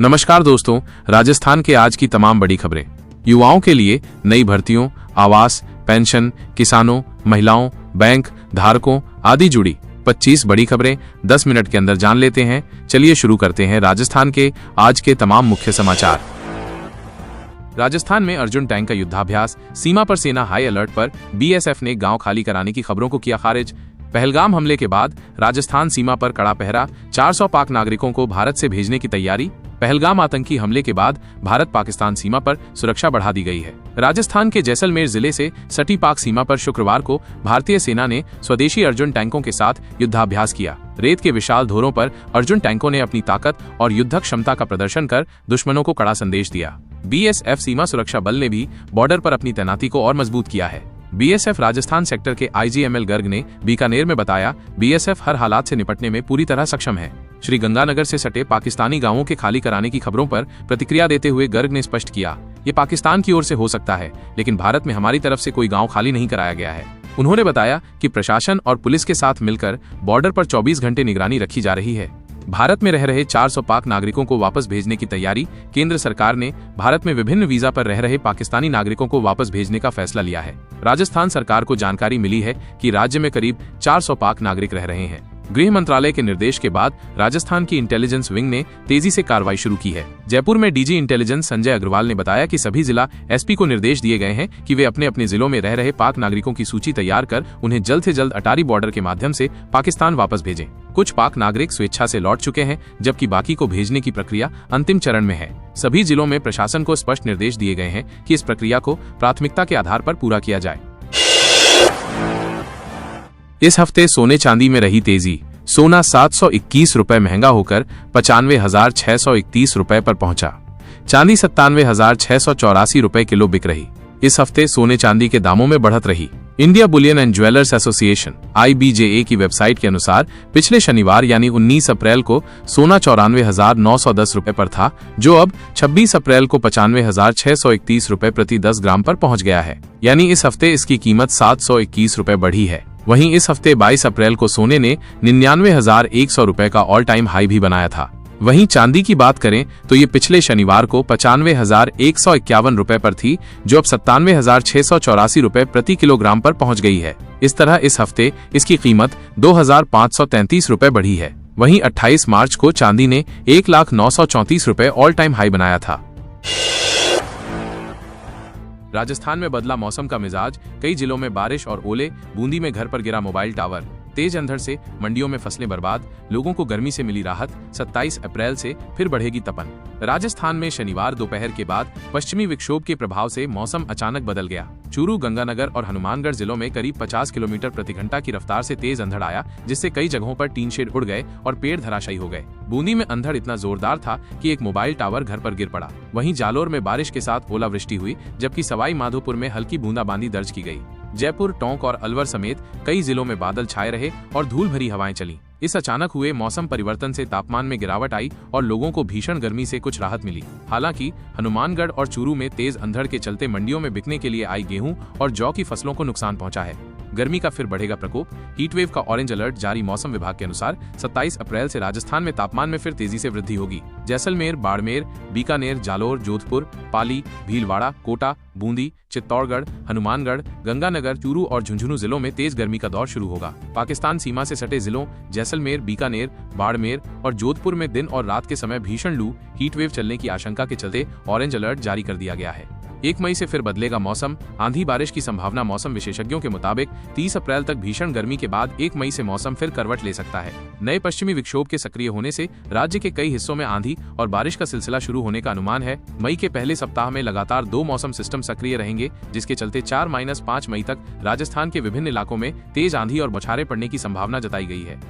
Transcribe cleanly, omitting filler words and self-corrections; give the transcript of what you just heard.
नमस्कार दोस्तों, राजस्थान के आज की तमाम बड़ी खबरें। युवाओं के लिए नई भर्तियों, आवास, पेंशन, किसानों, महिलाओं, बैंक धारकों आदि जुड़ी 25 बड़ी खबरें 10 मिनट के अंदर जान लेते हैं। चलिए शुरू करते हैं राजस्थान के आज के तमाम मुख्य समाचार। राजस्थान में अर्जुन टैंक का युद्धाभ्यास, सीमा पर सेना हाई अलर्ट पर, बीएसएफ ने गांव खाली कराने की खबरों को किया खारिज। पहलगाम हमले के बाद राजस्थान सीमा पर कड़ा पहरा, 400 पाक नागरिकों को भारत से भेजने की तैयारी। पहलगाम आतंकी हमले के बाद भारत पाकिस्तान सीमा पर सुरक्षा बढ़ा दी गई है। राजस्थान के जैसलमेर जिले से सटी पाक सीमा पर शुक्रवार को भारतीय सेना ने स्वदेशी अर्जुन टैंकों के साथ युद्धाभ्यास किया। रेत के विशाल धोरों पर अर्जुन टैंकों ने अपनी ताकत और युद्धक क्षमता का प्रदर्शन कर दुश्मनों को कड़ा संदेश दिया। बीएसएफ सीमा सुरक्षा बल ने भी बॉर्डर पर अपनी तैनाती को और मजबूत किया है। बीएसएफ राजस्थान सेक्टर के आईजी गर्ग ने बीकानेर में बताया, बीएसएफ हर हालात से निपटने में पूरी तरह सक्षम है। श्री गंगानगर से सटे पाकिस्तानी गांवों के खाली कराने की खबरों पर प्रतिक्रिया देते हुए गर्ग ने स्पष्ट किया, ये पाकिस्तान की ओर से हो सकता है, लेकिन भारत में हमारी तरफ से कोई गांव खाली नहीं कराया गया है। उन्होंने बताया कि प्रशासन और पुलिस के साथ मिलकर बॉर्डर पर 24 घंटे निगरानी रखी जा रही है। भारत में रह रहे 400 पाक नागरिकों को वापस भेजने की तैयारी। केंद्र सरकार ने भारत में विभिन्न वीजा पर रह रहे पाकिस्तानी नागरिकों को वापस भेजने का फैसला लिया है। राजस्थान सरकार को जानकारी मिली है कि राज्य में करीब 400 पाक नागरिक रह रहे हैं। गृह मंत्रालय के निर्देश के बाद राजस्थान की इंटेलिजेंस विंग ने तेजी से कार्रवाई शुरू की है। जयपुर में डीजी इंटेलिजेंस संजय अग्रवाल ने बताया कि सभी जिला एसपी को निर्देश दिए गए हैं कि वे अपने अपने जिलों में रह रहे पाक नागरिकों की सूची तैयार कर उन्हें जल्द से जल्द अटारी बॉर्डर के माध्यम से पाकिस्तान वापस भेजें। कुछ पाक नागरिक स्वेच्छा से लौट चुके हैं, जबकि बाकी को भेजने की प्रक्रिया अंतिम चरण में है। सभी जिलों में प्रशासन को स्पष्ट निर्देश दिए गए हैं कि इस प्रक्रिया को प्राथमिकता के आधार पर पूरा किया जाए। इस हफ्ते सोने चांदी में रही तेजी। सोना 721 रुपए महंगा होकर 95,631 रुपए पर पहुंचा। चांदी 97,684 रुपए किलो बिक रही। इस हफ्ते सोने चांदी के दामों में बढ़त रही। India Boolean and jewellers association (IBJA) की वेबसाइट के अनुसार पिछले शनिवार यानी 19 अप्रैल को सोना 94,910 रुपए पर था, जो अब 26 अप्रैल को 95,631 रुपए प्रति 10 ग्राम पर पहुंच गया है। यानी इस हफ्ते इसकी कीमत 721 रुपए बढ़ी है। वहीं इस हफ्ते 22 अप्रैल को सोने ने 99,100 रुपए का ऑल टाइम हाई भी बनाया था। वहीं चांदी की बात करें तो ये पिछले शनिवार को 95,151 रुपए पर थी, जो अब 97,684 रुपए प्रति किलोग्राम पर पहुंच गई है। इस तरह इस हफ्ते इसकी कीमत 2,533 रुपए बढ़ी है। वहीं 28 मार्च को चांदी ने 1,0934 रुपए ऑल टाइम हाई बनाया था। राजस्थान में बदला मौसम का मिजाज, कई जिलों में बारिश और ओले, बूंदी में घर पर गिरा मोबाइल टावर। तेज अंधड़ से मंडियों में फसलें बर्बाद, लोगों को गर्मी से मिली राहत। 27 अप्रैल से फिर बढ़ेगी तपन। राजस्थान में शनिवार दोपहर के बाद पश्चिमी विक्षोभ के प्रभाव से मौसम अचानक बदल गया। चूरू, गंगानगर और हनुमानगढ़ जिलों में करीब 50 किलोमीटर प्रति घंटा की रफ्तार से तेज अंधड़ आया, जिससे कई जगहों पर टीन शेड उड़ गए और पेड़ धराशायी हो गए। बूंदी में अंधड़ इतना जोरदार था कि एक मोबाइल टावर घर पर गिर पड़ा। वहीं जालोर में बारिश के साथ ओलावृष्टि हुई, जबकि सवाई माधोपुर में हल्की बूंदाबांदी दर्ज की गई। जयपुर, टोंक और अलवर समेत कई जिलों में बादल छाए रहे और धूल भरी हवाएं चलीं। इस अचानक हुए मौसम परिवर्तन से तापमान में गिरावट आई और लोगों को भीषण गर्मी से कुछ राहत मिली। हालांकि हनुमानगढ़ और चूरू में तेज अंधड़ के चलते मंडियों में बिकने के लिए आई गेहूं और जौ की फसलों को नुकसान पहुंचा है। गर्मी का फिर बढ़ेगा प्रकोप। हीटवेव का ऑरेंज अलर्ट जारी। मौसम विभाग के अनुसार 27 अप्रैल से राजस्थान में तापमान में फिर तेजी से वृद्धि होगी। जैसलमेर, बाड़मेर, बीकानेर, जालोर, जोधपुर, पाली, भीलवाड़ा, कोटा, बूंदी, चित्तौड़गढ़, हनुमानगढ़, गंगानगर, चूरू और झुंझुनू जिलों में तेज गर्मी का दौर शुरू होगा। पाकिस्तान सीमा से सटे जिलों जैसलमेर, बीकानेर, बाड़मेर और जोधपुर में दिन और रात के समय भीषण लू, हीटवेव चलने की आशंका के चलते ऑरेंज अलर्ट जारी कर दिया गया है। 1 मई से फिर बदलेगा मौसम, आंधी बारिश की संभावना। मौसम विशेषज्ञों के मुताबिक 30 अप्रैल तक भीषण गर्मी के बाद 1 मई से मौसम फिर करवट ले सकता है। नए पश्चिमी विक्षोभ के सक्रिय होने से राज्य के कई हिस्सों में आंधी और बारिश का सिलसिला शुरू होने का अनुमान है। मई के पहले सप्ताह में लगातार 2 मौसम सिस्टम सक्रिय रहेंगे, जिसके चलते 4-5 मई तक राजस्थान के विभिन्न इलाकों में तेज आंधी और बौछारें पड़ने की संभावना जताई गई है।